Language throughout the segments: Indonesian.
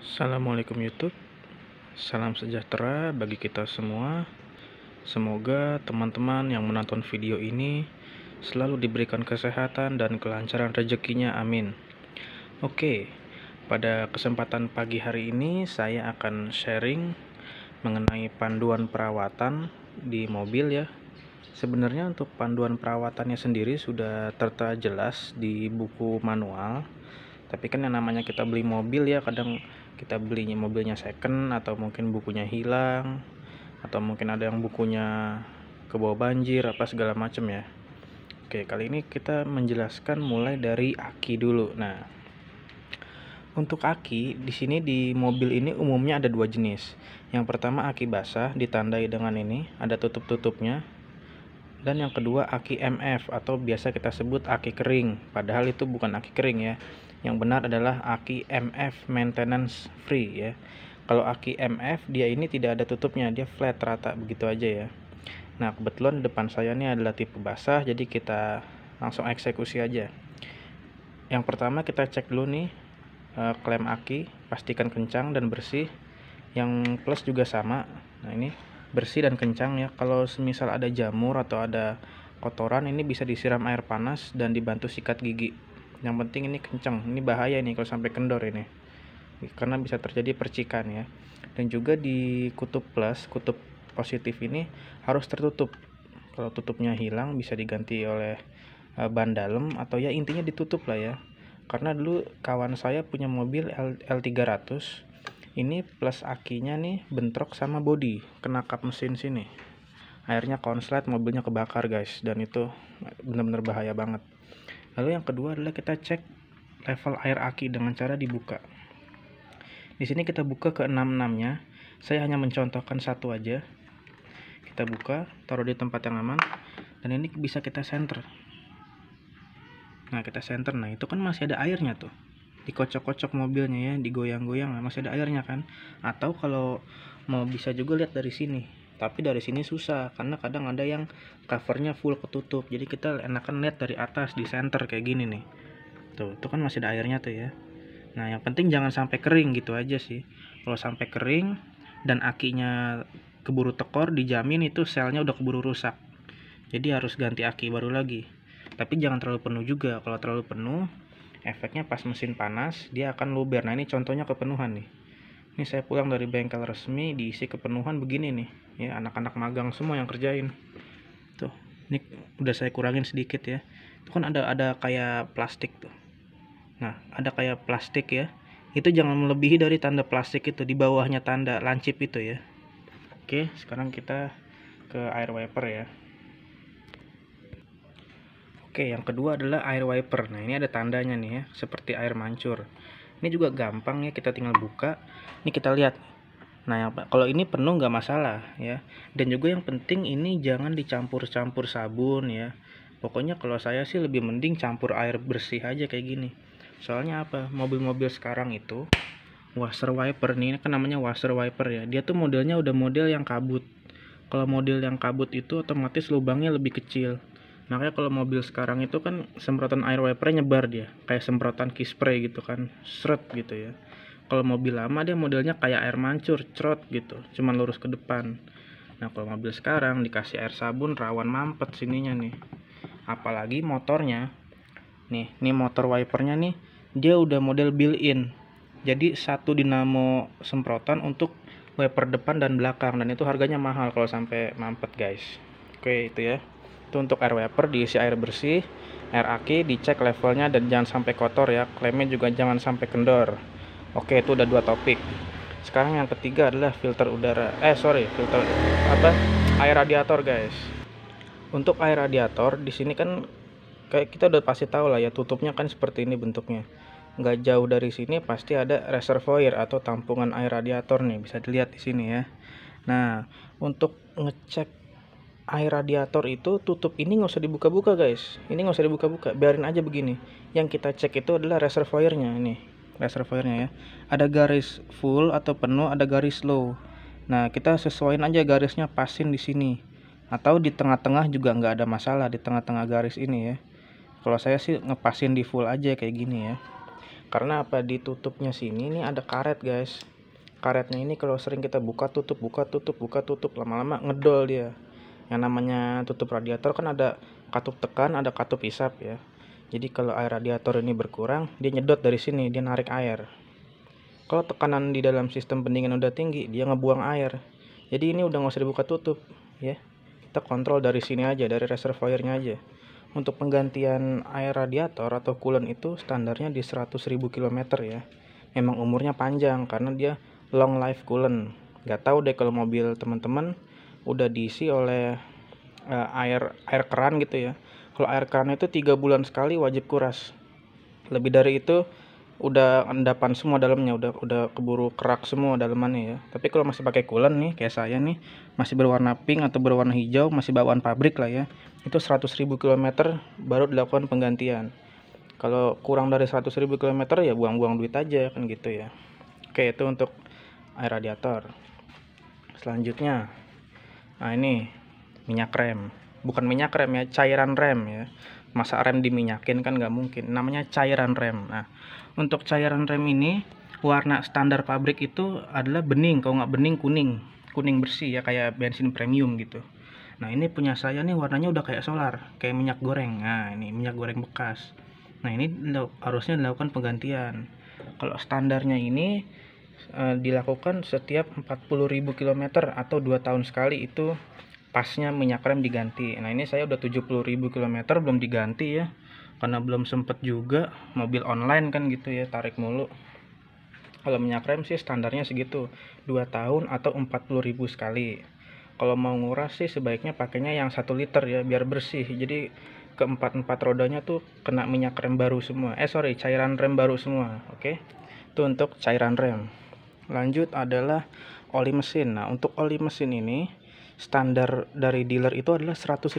Assalamualaikum YouTube, salam sejahtera bagi kita semua. Semoga teman-teman yang menonton video ini selalu diberikan kesehatan dan kelancaran rezekinya, amin. Oke, pada kesempatan pagi hari ini saya akan sharing mengenai panduan perawatan di mobil ya. Sebenarnya untuk panduan perawatannya sendiri sudah tertera jelas di buku manual. Tapi kan yang namanya kita beli mobil ya, kadang kita belinya mobilnya second, atau mungkin bukunya hilang, atau mungkin ada yang bukunya kebawa banjir apa segala macam ya. Oke, kali ini kita menjelaskan mulai dari aki dulu. Nah, untuk aki di sini di mobil ini umumnya ada dua jenis. Yang pertama aki basah ditandai dengan ini, ada tutup-tutupnya. Dan yang kedua aki MF atau biasa kita sebut aki kering, padahal itu bukan aki kering ya. Yang benar adalah aki MF, maintenance free ya. Kalau aki MF dia ini tidak ada tutupnya, dia flat rata begitu aja ya. Nah, kebetulan di depan saya ini adalah tipe basah, jadi kita langsung eksekusi aja. Yang pertama kita cek dulu nih klem aki, pastikan kencang dan bersih. Yang plus juga sama. Nah, ini bersih dan kencang ya. Kalau semisal ada jamur atau ada kotoran, ini bisa disiram air panas dan dibantu sikat gigi. Yang penting ini kencang. Ini bahaya nih kalau sampai kendor ini, karena bisa terjadi percikan ya. Dan juga di kutub plus, kutub positif ini harus tertutup. Kalau tutupnya hilang bisa diganti oleh ban dalam, atau ya intinya ditutup lah ya. Karena dulu kawan saya punya mobil L300, ini plus akinya nih bentrok sama bodi, kena kap mesin sini. Akhirnya konslet, mobilnya kebakar guys, dan itu benar-benar bahaya banget. Lalu yang kedua adalah kita cek level air aki dengan cara dibuka. Di sini kita buka ke 66-nya. Saya hanya mencontohkan satu aja. Kita buka, taruh di tempat yang aman, dan ini bisa kita center. Nah, kita center. Nah, itu kan masih ada airnya tuh. Dikocok-kocok mobilnya ya, digoyang-goyang, masih ada airnya kan. Atau kalau mau bisa juga lihat dari sini, tapi dari sini susah karena kadang ada yang covernya full ketutup, jadi kita enakan lihat dari atas di center kayak gini nih. Tuh kan masih ada airnya tuh ya. Nah, yang penting jangan sampai kering gitu aja sih. Kalau sampai kering dan akinya keburu tekor, dijamin itu selnya udah keburu rusak, jadi harus ganti aki baru lagi. Tapi jangan terlalu penuh juga. Kalau terlalu penuh, efeknya pas mesin panas dia akan luber. Nah, ini contohnya kepenuhan nih. Ini saya pulang dari bengkel resmi, diisi kepenuhan begini nih ya, anak-anak magang semua yang kerjain tuh. Ini udah saya kurangin sedikit ya. Itu kan ada kayak plastik tuh. Nah, ada kayak plastik ya, itu jangan melebihi dari tanda plastik itu, di bawahnya tanda lancip itu ya. Oke, sekarang kita ke air wiper ya. Oke, yang kedua adalah air wiper. Nah, ini ada tandanya nih ya, seperti air mancur. Ini juga gampang ya, kita tinggal buka. Ini kita lihat. Nah, kalau ini penuh nggak masalah ya. Dan juga yang penting ini jangan dicampur-campur sabun ya. Pokoknya kalau saya sih lebih mending campur air bersih aja kayak gini. Soalnya apa? Mobil-mobil sekarang itu washer wiper nih, kan namanya washer wiper ya. Dia tuh modelnya udah model yang kabut. Kalau model yang kabut itu otomatis lubangnya lebih kecil. Makanya kalau mobil sekarang itu kan semprotan air wipernya nyebar dia, kayak semprotan key spray gitu kan, seret gitu ya. Kalau mobil lama dia modelnya kayak air mancur, cerot gitu, cuman lurus ke depan. Nah, kalau mobil sekarang dikasih air sabun rawan mampet sininya nih. Apalagi motornya. Nih motor wipernya nih, dia udah model built-in. Jadi satu dinamo semprotan untuk wiper depan dan belakang, dan itu harganya mahal kalau sampai mampet guys. Oke, itu ya. Itu untuk air wiper, diisi air bersih, air aki, dicek levelnya dan jangan sampai kotor ya. Klemnya juga jangan sampai kendor. Oke, itu udah dua topik. Sekarang yang ketiga adalah filter udara. Filter air radiator guys. Untuk air radiator di sini kan kayak kita udah pasti tahu lah ya, tutupnya kan seperti ini bentuknya. Nggak jauh dari sini pasti ada reservoir atau tampungan air radiator nih, bisa dilihat di sini ya. Nah, untuk ngecek air radiator itu, tutup ini nggak usah dibuka-buka guys. Ini nggak usah dibuka-buka, biarin aja begini. Yang kita cek itu adalah reservoirnya. Ini reservoirnya ya, ada garis full atau penuh, ada garis low. Nah, kita sesuaiin aja garisnya, pasin di sini atau di tengah-tengah juga nggak ada masalah, di tengah-tengah garis ini ya. Kalau saya sih ngepasin di full aja kayak gini ya. Karena apa, ditutupnya sini ini ada karet guys. Karetnya ini kalau sering kita buka tutup lama-lama ngedol dia. Yang namanya tutup radiator kan ada katup tekan, ada katup isap ya. Jadi kalau air radiator ini berkurang, dia nyedot dari sini, dia narik air. Kalau tekanan di dalam sistem pendingin udah tinggi, dia ngebuang air. Jadi ini udah nggak usah dibuka tutup ya. Kita kontrol dari sini aja, dari reservoirnya aja. Untuk penggantian air radiator atau coolant itu standarnya di 100.000 km ya. Memang umurnya panjang karena dia long life coolant. Gak tahu deh kalau mobil teman-teman udah diisi oleh air keran gitu ya. Kalau air keran itu 3 bulan sekali wajib kuras. Lebih dari itu udah endapan semua dalamnya, udah keburu kerak semua dalamannya ya. Tapi kalau masih pakai coolant nih kayak saya nih, masih berwarna pink atau berwarna hijau, masih bawaan pabrik lah ya, itu 100.000 km baru dilakukan penggantian. Kalau kurang dari 100.000 km ya buang-buang duit aja kan gitu ya. Oke, itu untuk air radiator. Selanjutnya, nah ini minyak rem. Bukan minyak rem ya, cairan rem ya. Masa rem diminyakin kan nggak mungkin, namanya cairan rem. Nah, untuk cairan rem ini warna standar pabrik itu adalah bening, kalau nggak bening kuning bersih ya, kayak bensin premium gitu. Nah ini punya saya nih warnanya udah kayak solar, kayak minyak goreng. Nah ini minyak goreng bekas. Nah ini harusnya dilakukan penggantian. Kalau standarnya ini dilakukan setiap 40.000 km atau 2 tahun sekali, itu pasnya minyak rem diganti. Nah ini saya udah 70.000 km belum diganti ya, karena belum sempet juga, mobil online kan gitu ya, tarik mulu. Kalau minyak rem sih standarnya segitu, 2 tahun atau 40.000 sekali. Kalau mau nguras sih sebaiknya pakainya yang 1 liter ya, biar bersih. Jadi keempat rodanya tuh kena minyak rem baru semua. Cairan rem baru semua. Oke. Itu untuk cairan rem. Lanjut adalah oli mesin. Nah, untuk oli mesin ini standar dari dealer itu adalah 10.000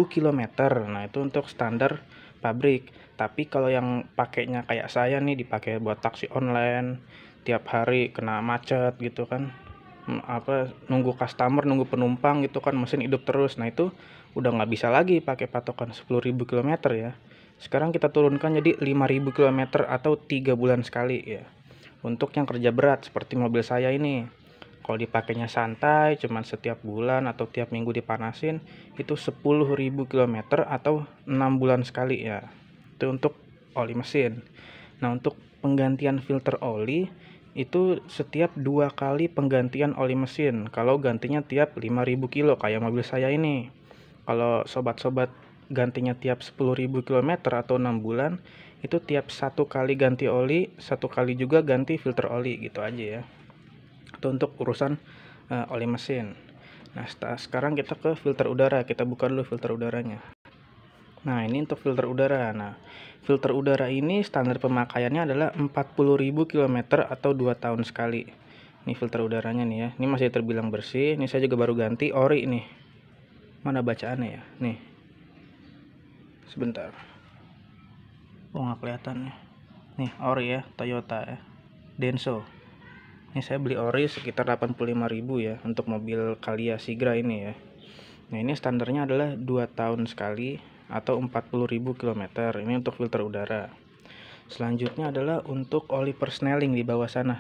km. Nah itu untuk standar pabrik. Tapi kalau yang pakainya kayak saya nih, dipakai buat taksi online, tiap hari kena macet gitu kan, nunggu customer, nunggu penumpang gitu kan, mesin hidup terus. Nah itu udah nggak bisa lagi pakai patokan 10.000 km ya. Sekarang kita turunkan jadi 5.000 km atau 3 bulan sekali ya. Untuk yang kerja berat seperti mobil saya ini, kalau dipakainya santai cuman setiap bulan atau tiap minggu dipanasin, itu 10.000 km atau 6 bulan sekali ya. Itu untuk oli mesin. Nah untuk penggantian filter oli itu setiap 2 kali penggantian oli mesin. Kalau gantinya tiap 5.000 kilo kayak mobil saya ini. Kalau sobat-sobat gantinya tiap 10.000 km atau 6 bulan, itu tiap 1 kali ganti oli, 1 kali juga ganti filter oli gitu aja ya. Itu untuk urusan oli mesin. Nah sekarang kita ke filter udara, kita buka dulu filter udaranya. Nah ini untuk filter udara. Nah filter udara ini standar pemakaiannya adalah 40.000 km atau 2 tahun sekali. Ini filter udaranya nih ya, ini masih terbilang bersih. Ini saya juga baru ganti ori nih. Mana bacaannya ya, nih sebentar, nggak kelihatan nih ori ya, Toyota ya, Denso. Ini saya beli ori sekitar 85.000 ya untuk mobil Calya Sigra ini ya. Nah ini standarnya adalah 2 tahun sekali atau 40.000 km. Ini untuk filter udara. Selanjutnya adalah untuk oli persneling di bawah sana.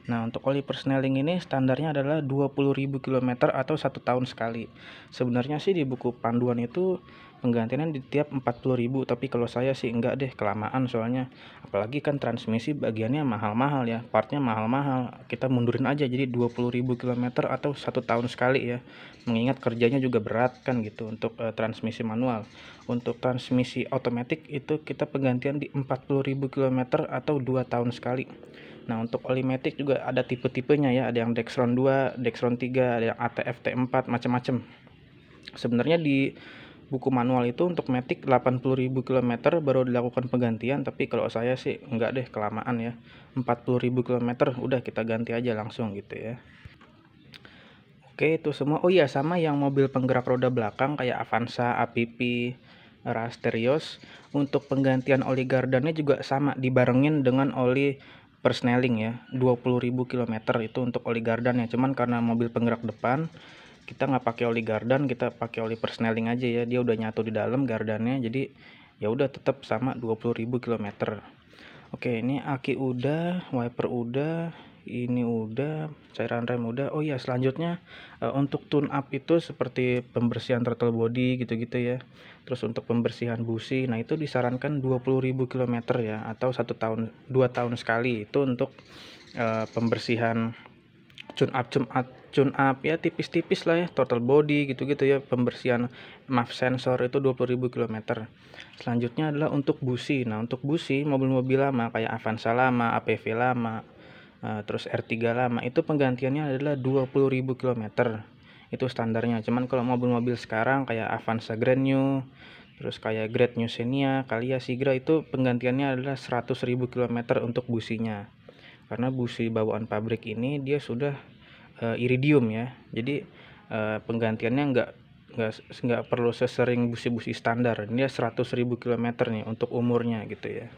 Nah untuk oli persneling ini standarnya adalah 20.000 km atau 1 tahun sekali. Sebenarnya sih di buku panduan itu penggantiannya di tiap 40.000, tapi kalau saya sih enggak deh, kelamaan soalnya. Apalagi kan transmisi bagiannya mahal-mahal ya, partnya mahal-mahal. Kita mundurin aja jadi 20.000 km atau 1 tahun sekali ya. Mengingat kerjanya juga berat kan gitu untuk transmisi manual. Untuk transmisi otomatis itu kita penggantian di 40.000 km atau 2 tahun sekali. Nah untuk oli matic juga ada tipe-tipenya ya, ada yang Dexron 2, Dexron 3, ada yang ATF T4, macam-macam. Sebenarnya di buku manual itu untuk matic 80.000 km baru dilakukan penggantian, tapi kalau saya sih enggak deh, kelamaan ya. 40.000 km udah kita ganti aja langsung gitu ya. Oke itu semua. Oh iya, sama yang mobil penggerak roda belakang kayak Avanza, APP, Rasterios, untuk penggantian oli gardannya juga sama, dibarengin dengan oli persneling ya, 20.000 km itu untuk oli gardannya. Cuman karena mobil penggerak depan kita nggak pakai oli gardan, kita pakai oli persneling aja ya, dia udah nyatu di dalam gardannya, jadi ya udah tetap sama 20.000 km. Oke, ini aki udah, wiper udah, ini udah, cairan rem udah. Oh iya, selanjutnya untuk tune up itu seperti pembersihan throttle body gitu-gitu ya. Terus untuk pembersihan busi, nah itu disarankan 20.000 km ya, atau 2 tahun sekali. Itu untuk pembersihan tune up ya, tipis-tipis lah ya, throttle body gitu-gitu ya, pembersihan MAF sensor itu 20.000 km. Selanjutnya adalah untuk busi. Nah, untuk busi mobil-mobil lama kayak Avanza lama, APV lama, terus R3 lama, itu penggantiannya adalah 20.000 km. Itu standarnya. Cuman kalau mobil-mobil sekarang kayak Avanza Grand New, terus kayak Great New Xenia, Calya, Sigra, itu penggantiannya adalah 100.000 km untuk businya. Karena busi bawaan pabrik ini dia sudah iridium ya, jadi penggantiannya nggak perlu sesering busi-busi standar. Dia 100.000 km nih untuk umurnya gitu ya.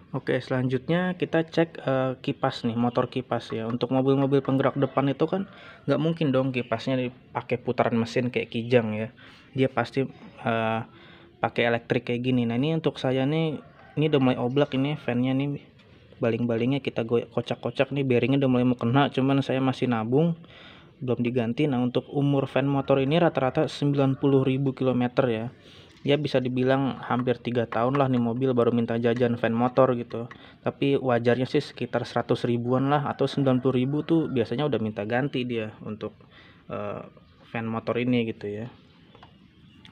Oke, selanjutnya kita cek kipas nih, motor kipas ya. Untuk mobil-mobil penggerak depan itu kan nggak mungkin dong kipasnya dipakai putaran mesin kayak Kijang ya. Dia pasti pakai elektrik kayak gini. Nah, ini untuk saya nih, ini udah mulai oblak ini fan-nya nih, baling-balingnya kita kocak-kocak nih, bearingnya udah mulai mau kena, cuman saya masih nabung belum diganti. Nah, untuk umur fan motor ini rata-rata 90.000 km ya. Ya bisa dibilang hampir 3 tahun lah nih mobil baru minta jajan fan motor gitu. Tapi wajarnya sih sekitar 100 ribuan lah, atau 90.000 tuh biasanya udah minta ganti dia untuk fan motor ini gitu ya.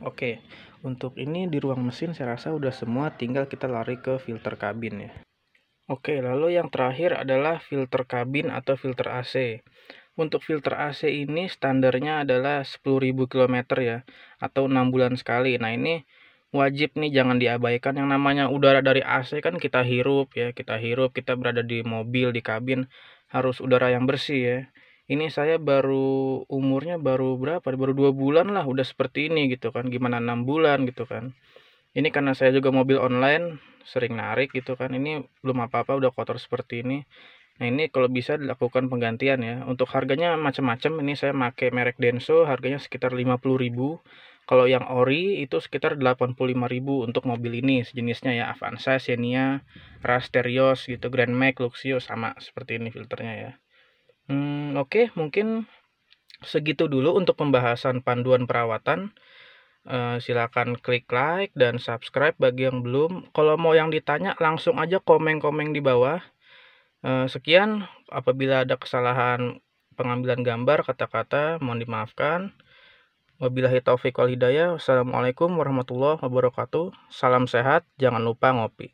Oke, untuk ini di ruang mesin saya rasa udah semua, tinggal kita lari ke filter kabin ya. Oke, lalu yang terakhir adalah filter kabin atau filter AC. Untuk filter AC ini standarnya adalah 10.000 km ya, atau 6 bulan sekali. Nah, ini wajib nih, jangan diabaikan. Yang namanya udara dari AC kan kita hirup ya, kita berada di mobil, di kabin, harus udara yang bersih ya. Ini saya umurnya baru berapa? Baru 2 bulan lah udah seperti ini gitu kan. Gimana 6 bulan gitu kan. Ini karena saya juga mobil online, sering narik gitu kan. Ini belum apa-apa udah kotor seperti ini. Nah, ini kalau bisa dilakukan penggantian ya. Untuk harganya macam-macam. Ini saya pakai merek Denso, harganya sekitar 50.000. Kalau yang ori itu sekitar 85.000 untuk mobil ini sejenisnya ya, Avanza, Xenia, Rush, Terios gitu, Grand Max, Luxio, sama seperti ini filternya ya. Oke, mungkin segitu dulu untuk pembahasan panduan perawatan. Silakan klik like dan subscribe bagi yang belum. Kalau mau yang ditanya langsung aja komen-komen di bawah. Sekian, apabila ada kesalahan pengambilan gambar, kata-kata, mohon dimaafkan. Wabillahi taufiq wal hidayah. Wassalamualaikum warahmatullahi wabarakatuh. Salam sehat, jangan lupa ngopi.